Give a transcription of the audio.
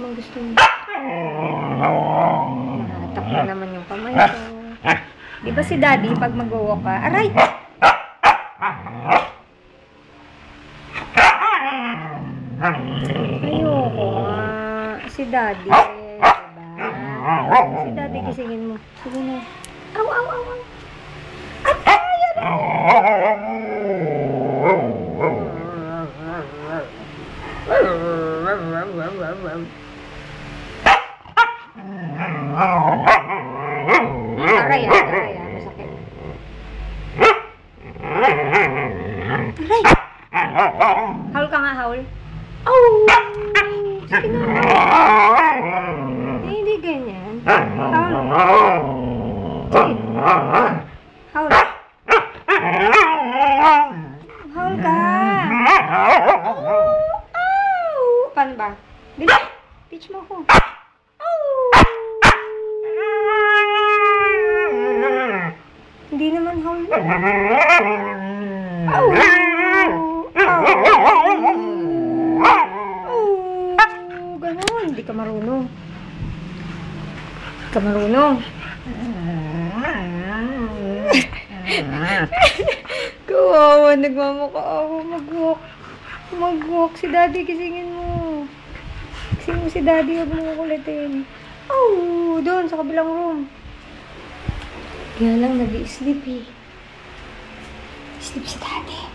bang gusto mo? Nahatak na naman yung kamay ko. Di ba si Daddy, pag mag-walk ka, aray! Ayoko nga. Si Daddy, diba? Si Daddy, gisingin mo. Sige na. Aw, aw, aw, aw. Ay, aray, masakit. Aray! Haul ka nga, haul. Oh! Sige na. Hindi ganyan. Haul. Sige. Haul. Haul ka. Oh! Paano ba? Teach mo ko. Oh! Hindi naman haul. Oh! Ganon. Hindi ka marunong. Hindi ka marunong. Kawawa, nagmamukha ako. Mag-walk. Mag-walk. Si Daddy, kisingin mo. Kisingin mo si Daddy. Huwag mo kukulitin. Oh, doon sa kabilang room. Kaya lang nag-i-sleep eh. Sleep si Daddy.